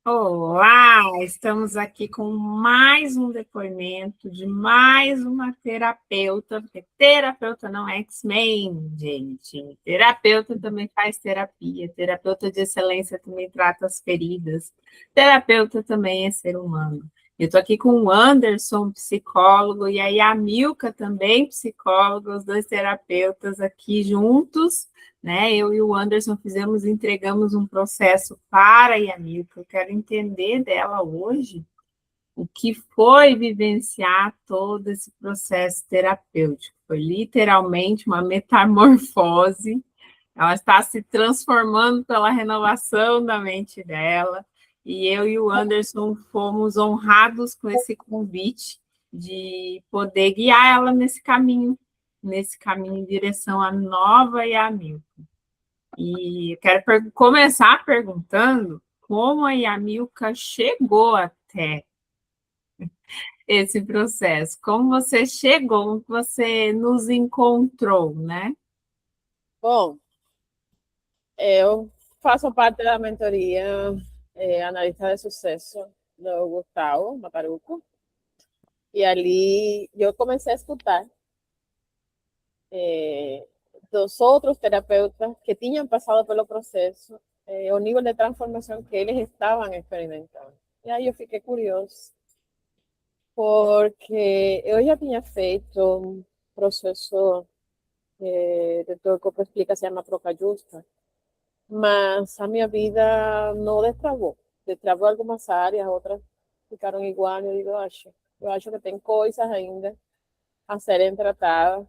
Olá, estamos aqui com mais um depoimento de mais uma terapeuta, porque terapeuta não é X-Men, gente. Terapeuta também faz terapia, terapeuta de excelência também trata as feridas, terapeuta também é ser humano. Eu estou aqui com o Anderson, psicólogo, e aí a Milka também, psicóloga, os dois terapeutas aqui juntos, né? Eu e o Anderson entregamos um processo para a Yamilka. Eu quero entender dela hoje o que foi vivenciar todo esse processo terapêutico. Foi literalmente uma metamorfose. Ela está se transformando pela renovação da mente dela. E eu e o Anderson fomos honrados com esse convite de poder guiar ela nesse caminho em direção à nova Yamilka. E eu quero começar perguntando como a Yamilka chegou até esse processo, como você chegou, como você nos encontrou, né? Bom, eu faço parte da mentoria Analista de Sucesso do Gustavo Macaruco, e ali eu comecei a escutar dos outros terapeutas que tinham passado pelo processo, o nível de transformação que eles estavam experimentando. E aí eu fiquei curioso, porque eu já tinha feito um processo de todo o corpo explica, se chama Troca Justa, mas a minha vida não destravou. Destravou algumas áreas, outras ficaram igual. Eu digo, eu acho que tem coisas ainda a serem tratadas.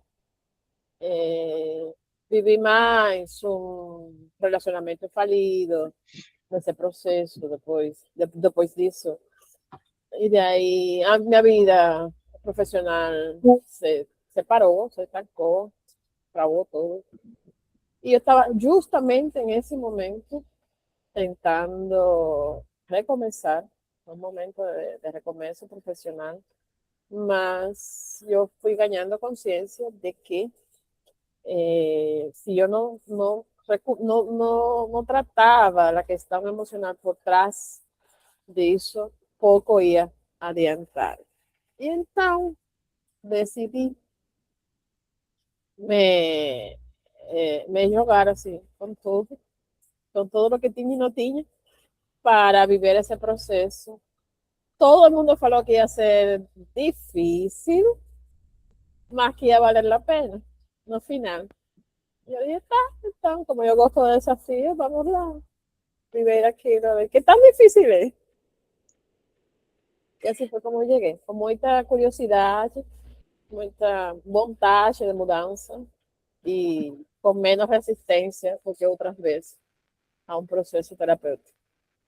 Vivi mais um relacionamento falido nesse processo, depois disso. E daí a minha vida profissional se parou, se estancou, travou todo. E eu estava justamente nesse momento tentando recomeçar, um momento de recomeço profissional, mas eu fui ganhando consciência de que se eu não tratava a questão emocional por trás disso, pouco ia adiantar. E então decidi me, me jogar assim, com tudo o que tinha e não tinha, para viver esse processo. Todo el mundo falou que ia ser difícil, mas que ia valer a pena no final. E eu dije, tá, então, como eu gosto de desafios, vamos lá, viver aquilo, a ver qué tan difícil es. Y así fue como llegué, con mucha curiosidad, mucha vontade de mudança e com menos resistência do que outras vezes a um processo terapêutico.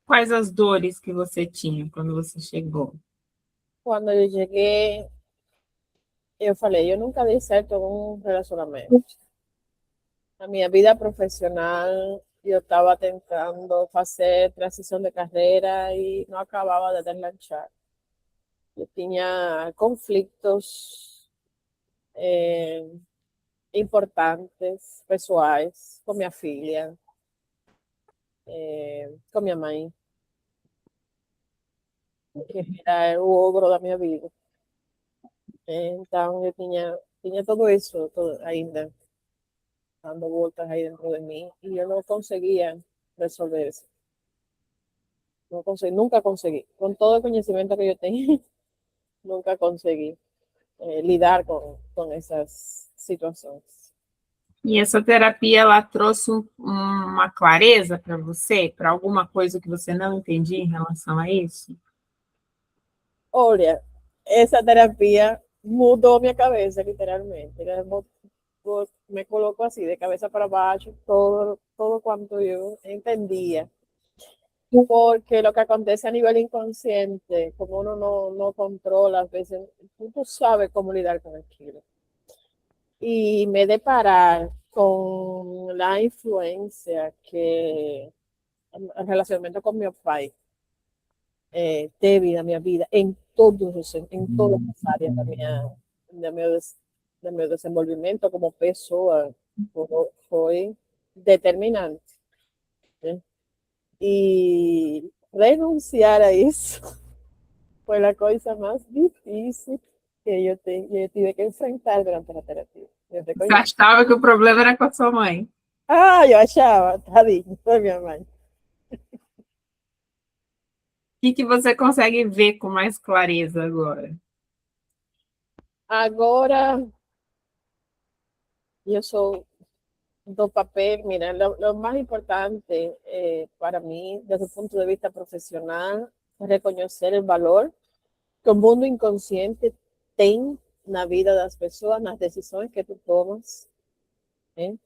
Quais as dores que você tinha quando você chegou? Quando eu cheguei, eu falei, eu nunca dei certo em um relacionamento. Na minha vida profissional, eu estava tentando fazer transição de carreira e não acabava de deslanchar. Eu tinha conflitos importantes, pessoais, com minha filha, com minha mãe, que era o ogro da minha vida. Então, eu tinha tudo isso ainda dando voltas aí dentro de mim e eu não conseguia resolver isso. Não consegui, nunca consegui. Com todo o conhecimento que eu tenho, nunca consegui lidar com essas situações. E essa terapia, ela trouxe uma clareza para você, para alguma coisa que você não entendia em relação a isso? Olha, essa terapia mudou minha cabeça, literalmente. Me colocou assim, de cabeça para baixo, todo quanto eu entendia. Porque lo que acontece a nivel inconsciente, como uno no controla, a veces tú sabes cómo lidar con aquello. Y me deparar con la influencia que el relacionamiento con mi papá teve na minha vida em todas as áreas da meu, do meu desenvolvimento como pessoa foi determinante, né? E renunciar a isso foi a coisa mais difícil que eu tive que enfrentar durante a terapia. Você achava que o problema era com a sua mãe? Ah, eu achava, tadinho, foi minha mãe. O que você consegue ver com mais clareza agora? Agora, eu sou do papel, mira, lo más importante para mí, desde el punto de vista profesional, es reconocer el valor que o mundo inconsciente tem na vida das pessoas, nas decisões que tu tomas, ¿eh?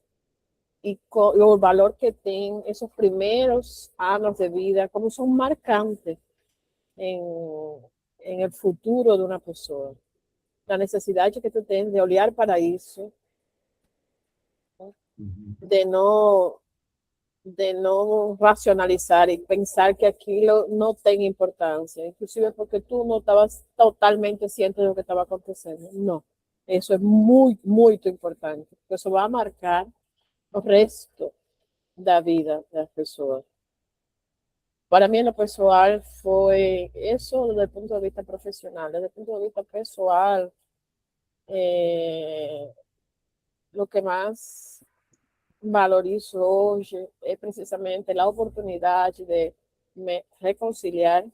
E o valor que tem esos primeiros anos de vida, como são marcantes en el futuro de una pessoa. La necesidade que tu tens de olhar para isso, de não racionalizar e pensar que aquilo não tem importância, inclusive porque tu não estavas totalmente ciente do que estava acontecendo. Não. Isso é muito, muito importante, porque isso vai marcar o resto da vida das pessoas. Para mim, no pessoal, foi isso desde o ponto de vista profissional. Desde o ponto de vista pessoal, o que mais valorizo hoje é precisamente a oportunidade de me reconciliar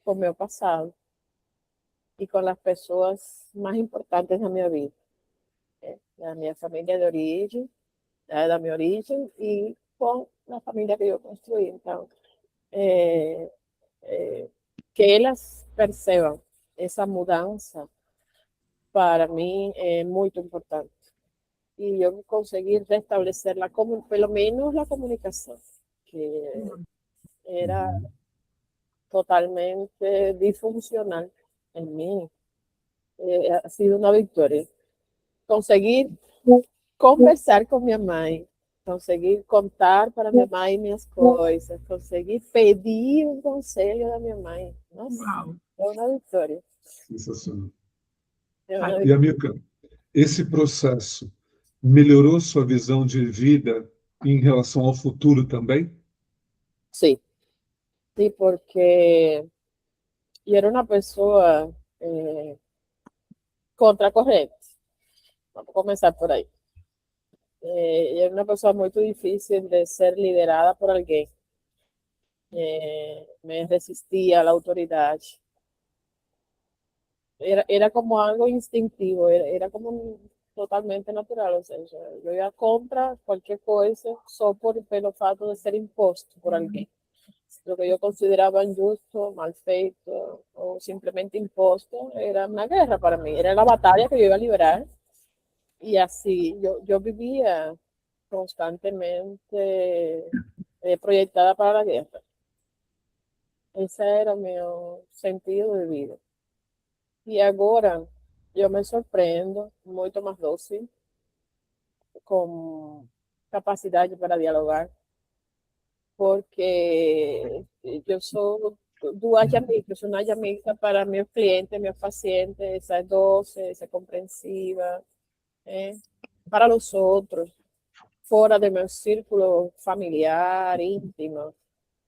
com meu passado e com as pessoas mais importantes da minha vida, da minha família de origem, da minha origem e com a família que eu construí. Então, que elas percebam essa mudança, para mim, é muito importante. E eu consegui restabelecer pelo menos a comunicação, que era totalmente disfuncional en mí. Ha sido una victoria. Conseguir conversar con mi mamá, conseguir contar para mi mamá mis cosas, conseguir pedir un consejo de mi mamá. Nossa, é uma vitória. Sensacional. E, amiga, esse processo melhorou sua visão de vida em relação ao futuro também? Sim. Sim, porque eu era uma pessoa contracorrente. Vamos começar por aí. Eu era uma pessoa muito difícil de ser liderada por alguém. Me resistia à autoridade. Era como algo instintivo, era como totalmente natural, ou seja, eu ia contra qualquer coisa só pelo fato de ser imposto por alguém. Lo que eu considerava injusto, mal feito ou simplesmente imposto era uma guerra para mim, era a batalha que eu ia livrar. E assim, eu vivia constantemente projetada para a guerra. Esse era o meu sentido de vida. E agora eu me surpreendo, muito mais doce, com capacidade para dialogar, porque eu sou duas amigas, eu sou uma amiga para meus clientes, meus pacientes, essa doce, essa compreensiva, para os outros, fora do meu círculo familiar, íntimo,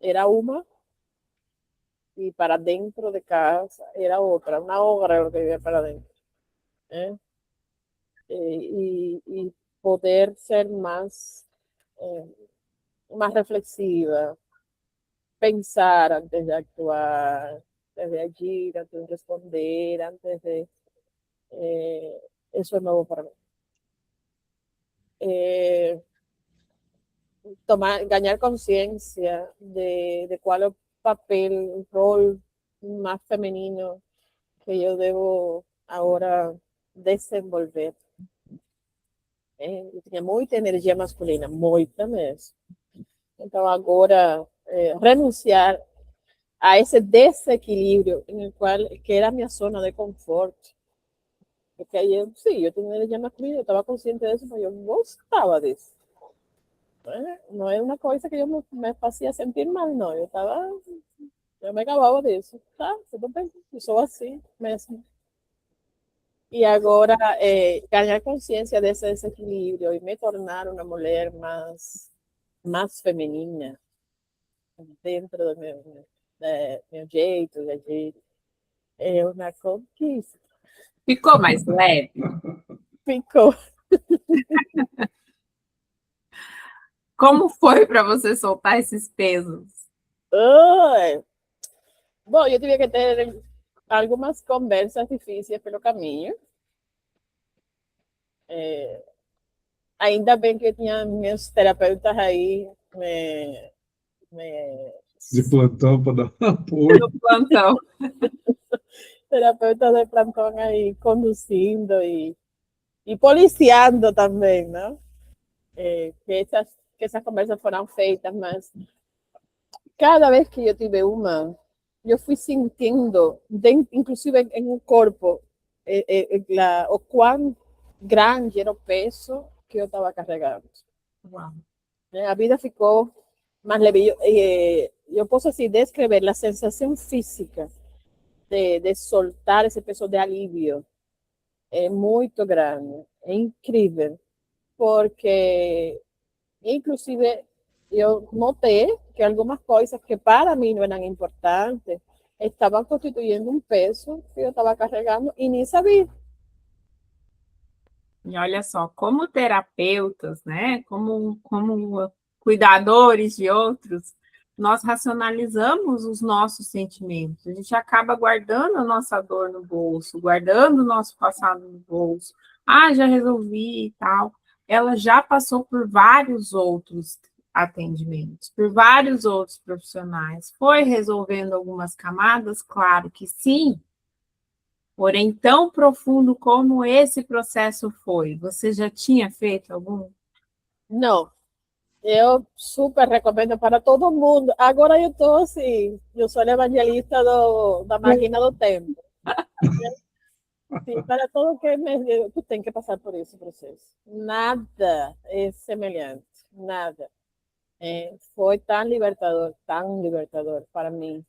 era uma, e para dentro de casa era outra, uma obra lo que vivia para dentro. Y poder ser más reflexiva, pensar antes de actuar, antes de agir, antes de responder, antes de... eso es nuevo para mí. Ganar conciencia de cuál es el papel, el rol más femenino que yo debo ahora desenvolver. Eu tinha muita energia masculina, muita mesmo. Então, agora, renunciar a esse desequilíbrio em qual que era a minha zona de conforto. Porque aí, eu tinha energia masculina, eu estava consciente disso, mas eu gostava disso. Não é uma coisa que eu me fazia sentir mal, não. Eu me acabava disso. Tá, tudo bem, eu sou assim mesmo. E agora, ganhar consciência desse desequilíbrio e me tornar uma mulher mais feminina dentro do meu meu jeito, é uma conquista. Ficou mais leve? Ficou. Como foi para você soltar esses pesos? Ai. Bom, eu tive que ter algumas conversas difíceis pelo caminho. Ainda bem que eu tinha meus terapeutas aí me De plantão para dar apoio. No plantão. terapeutas de plantão aí conduzindo e policiando também, né? Que essas conversas foram feitas, mas cada vez que eu tive uma, eu fui sentindo, inclusive em um corpo, o quão grande era o peso que eu estava carregando. Uau. A vida ficou mais leve. Eu posso assim descrever a sensação física de soltar esse peso de alívio. É muito grande, é incrível, porque inclusive eu notei que algumas coisas que para mim não eram importantes estavam constituindo um peso que eu estava carregando e nem sabia. E olha só, como terapeutas, né, como cuidadores de outros, nós racionalizamos os nossos sentimentos. A gente acaba guardando a nossa dor no bolso, guardando o nosso passado no bolso. Ah, já resolvi e tal. Ela já passou por vários outros atendimentos, por vários outros profissionais. Foi resolvendo algumas camadas? Claro que sim. Porém, tão profundo como esse processo foi, você já tinha feito algum? Não, eu super recomendo para todo mundo. Agora eu estou assim, eu sou evangelista da máquina do tempo. Sim, para todo que tu tem que passar por esse processo. Nada é semelhante, nada. Foi tão libertador para mim.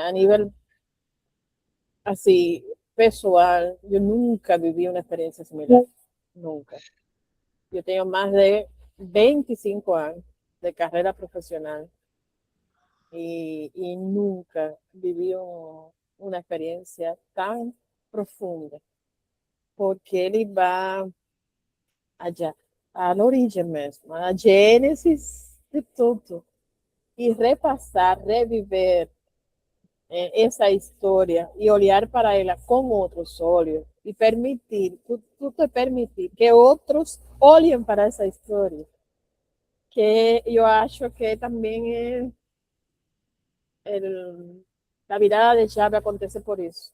A nível assim pessoal, eu nunca vivi uma experiência similar, nunca. Eu tenho mais de 25 anos de carreira profissional e nunca vivi uma experiência tão profunda, porque ele vai allá, à origem mesmo, a gênese de tudo, e repassar, reviver essa história e olhar para ela com outros olhos e permitir, tu te permitir que outros olhem para essa história, que eu acho que também a virada de chave acontece por isso.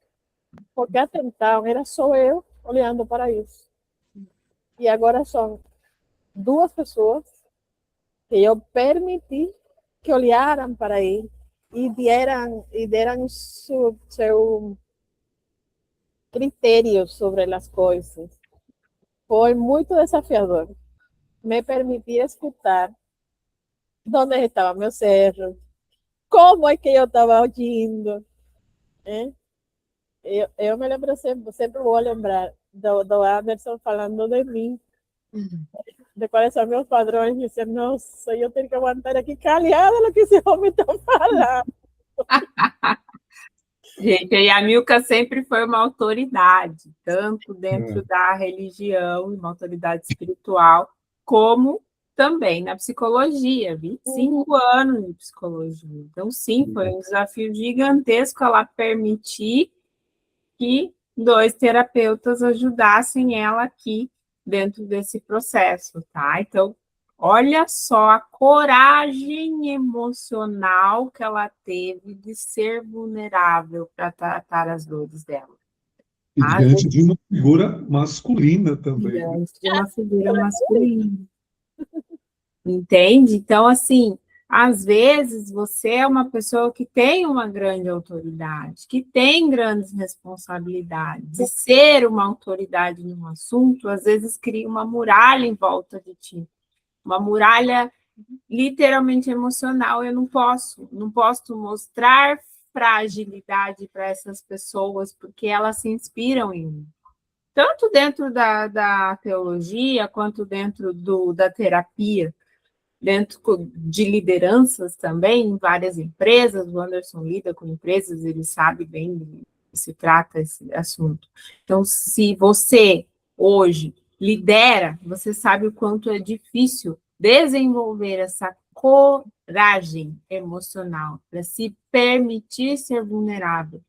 Porque até então era só eu olhando para isso. E agora são duas pessoas que eu permiti que olharam para ele e deram seu critério sobre as coisas. Foi muito desafiador me permitir escutar onde estava meu cerro, como é que eu estava ouvindo. Né? Eu me lembro sempre vou lembrar do Anderson falando de mim, de quais são meus padrões, e dizer, nossa, eu tenho que aguentar aqui calhada no que esse homem está falando. Gente, a Milka sempre foi uma autoridade, tanto dentro da religião, uma autoridade espiritual, como também na psicologia, 25 anos de psicologia. Então, sim, foi um desafio gigantesco ela permitir que dois terapeutas ajudassem ela aqui dentro desse processo, tá? Então, olha só a coragem emocional que ela teve de ser vulnerável para tratar as dores dela. E diante de uma figura masculina também. Diante de uma figura masculina. Entende? Então, assim, às vezes você é uma pessoa que tem uma grande autoridade, que tem grandes responsabilidades, e ser uma autoridade num assunto, às vezes cria uma muralha em volta de ti, uma muralha literalmente emocional. Eu não posso mostrar fragilidade para essas pessoas, porque elas se inspiram em mim. Tanto dentro da teologia, quanto dentro da terapia. dentro de lideranças também, em várias empresas. O Anderson lida com empresas, ele sabe bem de que se trata esse assunto. Então, se você hoje lidera, você sabe o quanto é difícil desenvolver essa coragem emocional para se permitir ser vulnerável.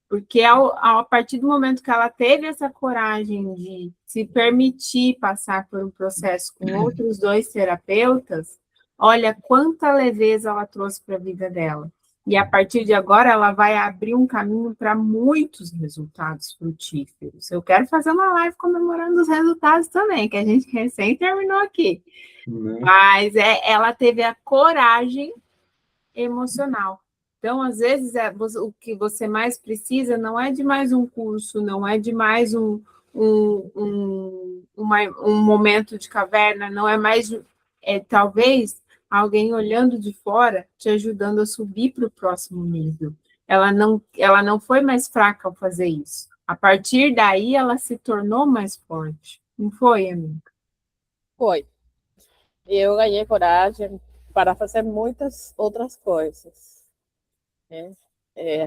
Porque a partir do momento que ela teve essa coragem de se permitir passar por um processo com outros 2 terapeutas, olha quanta leveza ela trouxe para a vida dela. E a partir de agora, ela vai abrir um caminho para muitos resultados frutíferos. Eu quero fazer uma live comemorando os resultados também, que a gente recém terminou aqui. Mas ela teve a coragem emocional. Então, às vezes, o que você mais precisa não é de mais um curso, não é de mais um momento de caverna, não é mais, talvez, alguém olhando de fora, te ajudando a subir para o próximo nível. Ela não foi mais fraca ao fazer isso. A partir daí, ela se tornou mais forte. Não foi, amiga? Foi. E eu ganhei coragem para fazer muitas outras coisas.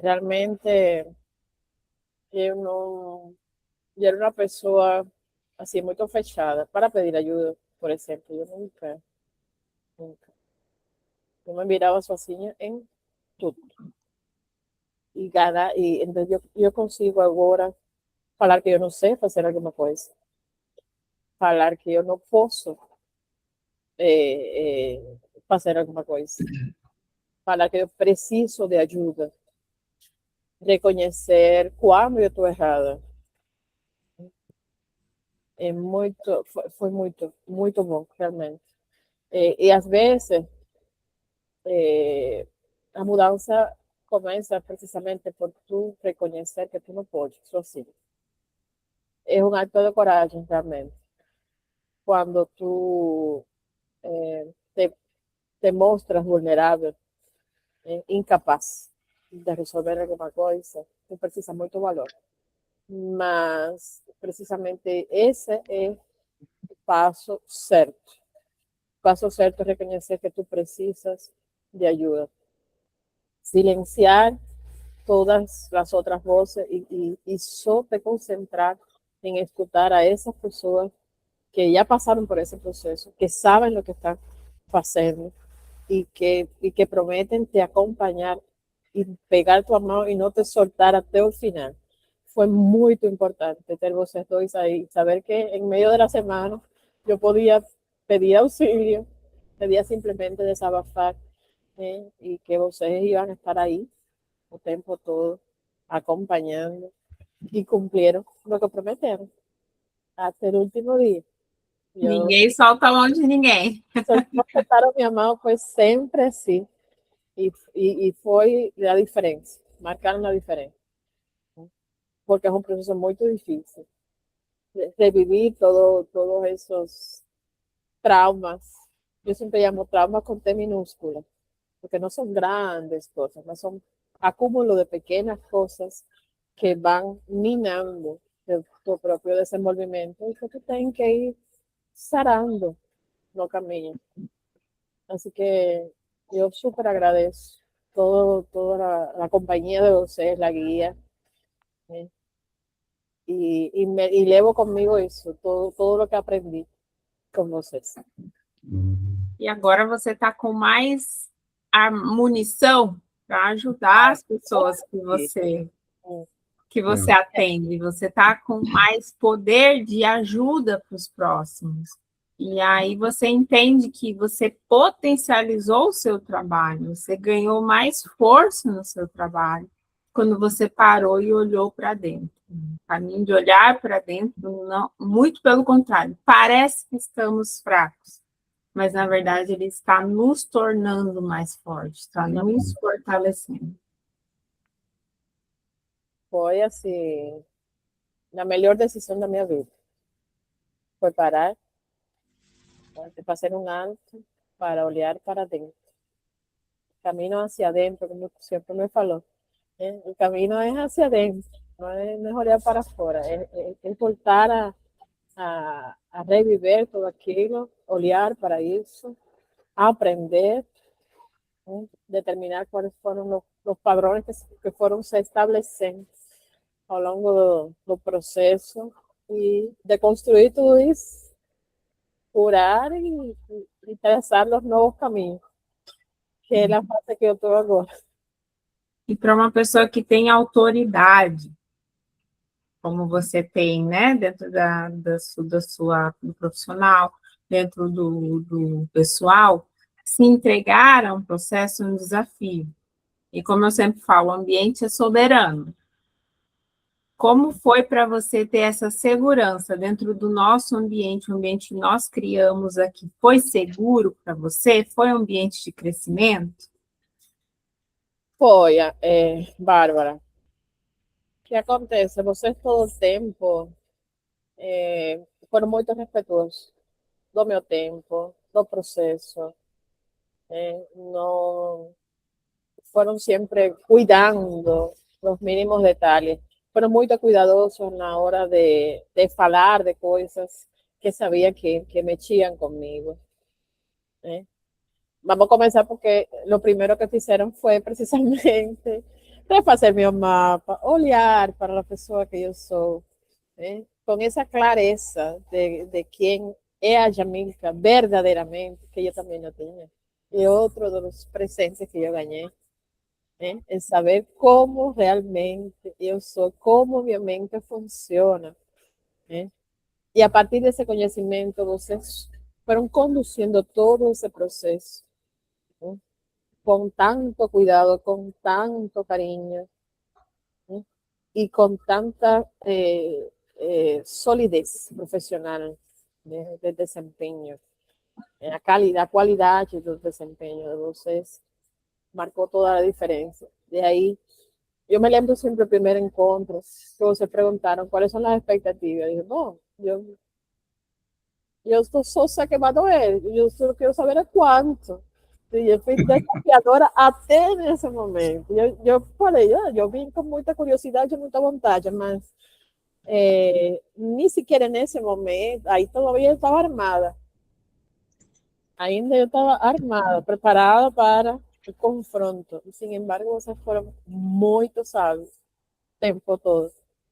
Realmente, eu era uma pessoa assim muito fechada para pedir ajuda, por exemplo. Eu nunca. Eu me virava sozinha em tudo. E então eu consigo agora falar que eu não sei fazer alguma coisa, falar que eu não posso fazer alguma coisa, falar que eu preciso de ajuda, reconhecer quando eu estou errada. Foi muito bom, realmente. E às vezes a mudança começa precisamente por tu reconhecer que tu não pode sozinho. É um ato de coragem, realmente. Quando tu te mostras vulnerável, incapaz de resolver alguma coisa, tu precisa muito valor. Mas, precisamente, esse é o passo certo. O passo certo é reconhecer que tu precisas de ajuda. Silenciar todas as outras vozes e só te concentrar em escutar a essas pessoas que já passaram por esse processo, que sabem o que estão fazendo e que prometem te acompanhar e pegar tua mão e não te soltar até o final. Foi muito importante ter vocês dois aí, saber que em meio da semana eu podia pedir auxílio, podia simplesmente desabafar, e que vocês iam estar aí o tempo todo, acompanhando, e cumpriram o que prometeram, até o último dia. Ninguém solta a mão de ninguém. Acertaram minha mão, foi sempre assim. E foi a diferença, marcaram a diferença. Porque é um processo muito difícil. Reviver todos esses traumas. Eu sempre chamo traumas com T minúscula, porque não são grandes coisas, mas são acúmulo de pequenas coisas que vão minando o teu próprio desenvolvimento e que tu tem que ir sarando no caminho. Así que yo súper agradezco toda la compañía de ustedes, la guía, y llevo conmigo eso, todo lo que aprendí com vocês. E agora você está com mais munição para ajudar as pessoas que você atende. Você está com mais poder de ajuda para os próximos. E aí você entende que você potencializou o seu trabalho, você ganhou mais força no seu trabalho quando você parou e olhou para dentro. O caminho de olhar para dentro, não, muito pelo contrário, parece que estamos fracos, mas na verdade ele está nos tornando mais fortes, está nos fortalecendo. Foi assim, a melhor decisão da minha vida. Foi parar, fazer um alto para olhar para dentro. Camino hacia adentro, como sempre me falou. O caminho é hacia adentro, não é olhar para fora, é voltar a reviver tudo aquilo, olhar para isso, aprender, né? Determinar quais foram os padrões que foram se estabelecendo ao longo do processo e de construir tudo isso, curar e traçar os novos caminhos, que é a fase que eu estou agora. E para uma pessoa que tem autoridade, como você tem, né, dentro do profissional, dentro do pessoal, se entregar a um processo é um desafio. E como eu sempre falo, o ambiente é soberano. Como foi para você ter essa segurança dentro do nosso ambiente, o ambiente que nós criamos aqui? Foi seguro para você? Foi um ambiente de crescimento? Foi, Bárbara. O que acontece? Vocês todo o tempo foram muito respeitosos do meu tempo, do processo. Não foram sempre cuidando dos mínimos detalhes. Foram muito cuidadosos na hora de falar de coisas que sabia que mexiam comigo. Né? Vamos começar porque o primeiro que fizeram foi precisamente refazer meu mapa, olhar para a pessoa que eu sou, né? Com essa clareza de quem é a Jamilca verdadeiramente, que eu também não tinha. E outro dos presentes que eu ganhei, né? É saber como realmente eu sou, como minha mente funciona, né? E a partir desse conhecimento, vocês foram conduzindo todo esse processo, né? Com tanto cuidado, com tanto carinho, né? E com tanta solidez profissional, né? De desempenho. A qualidade do desempenho de vocês marcou toda a diferença. De aí, eu me lembro sempre do primeiro encontro, que vocês perguntaram quais são as expectativas. Eu disse, bom, eu estou só sei que vai doer, eu só quero saber é quanto. E eu fui desafiadora até nesse momento. Eu falei, eu vim com muita curiosidade e muita vontade, mas nem sequer nesse momento, aí todavia eu estava armada. Ainda eu estava armada, preparada para o confronto. E, sin embargo, vocês foram muito sábios o tempo todo,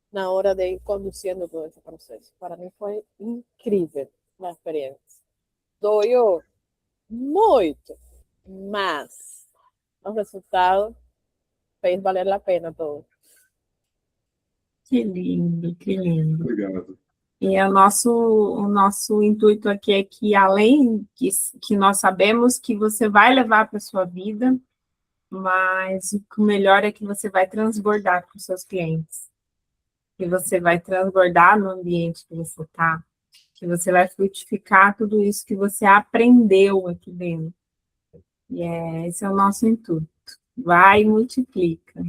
na hora de ir conduzindo todo esse processo. Para mim foi incrível a experiência. Doeu muito, mas o resultado fez valer a pena todo. Que lindo, que lindo. Obrigado. E o nosso intuito aqui é que, além que nós sabemos que você vai levar para a sua vida, mas o melhor é que você vai transbordar para os seus clientes, que você vai transbordar no ambiente que você está, que você vai frutificar tudo isso que você aprendeu aqui dentro. E esse é o nosso intuito. Vai e multiplica.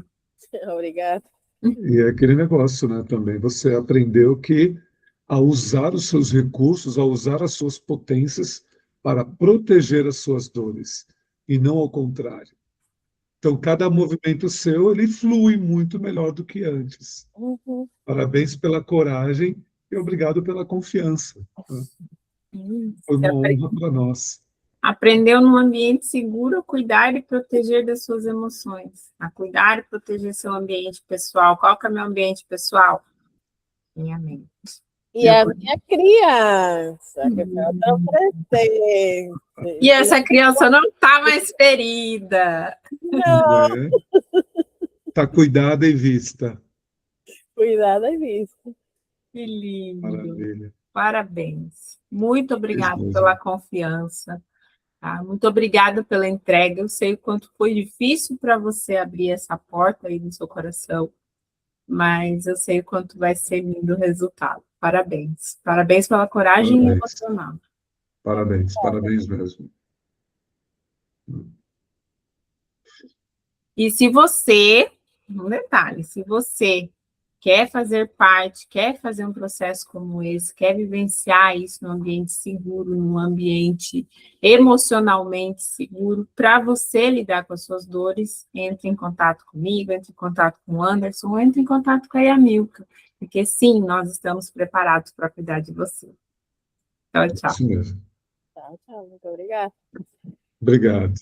Obrigada. E é aquele negócio, né, também. Você aprendeu que a usar os seus recursos, a usar as suas potências para proteger as suas dores, e não ao contrário. Então, cada movimento seu, ele flui muito melhor do que antes. Uhum. Parabéns pela coragem e obrigado pela confiança. Foi uma honra para nós. Aprendeu num ambiente seguro a cuidar e proteger das suas emoções, a cuidar e proteger seu ambiente pessoal. Qual que é o meu ambiente pessoal? Minha mente. E a minha criança, que foi outro presente. E essa criança não está mais ferida. Não. Está cuidada e vista. Cuidada e vista. Que lindo. Maravilha. Parabéns. Muito obrigada pela confiança. Tá? Muito obrigada pela entrega. Eu sei o quanto foi difícil para você abrir essa porta aí no seu coração, mas eu sei o quanto vai ser lindo o resultado. Parabéns. Parabéns pela coragem emocional. Parabéns, parabéns mesmo. E se você, um detalhe, se você quer fazer parte, quer fazer um processo como esse, quer vivenciar isso num ambiente seguro, num ambiente emocionalmente seguro, para você lidar com as suas dores, entre em contato comigo, entre em contato com o Anderson, ou entre em contato com a Yamilca, porque sim, nós estamos preparados para cuidar de você. Tchau, tchau. Isso mesmo. Tchau, tchau. Muito obrigada. Obrigado.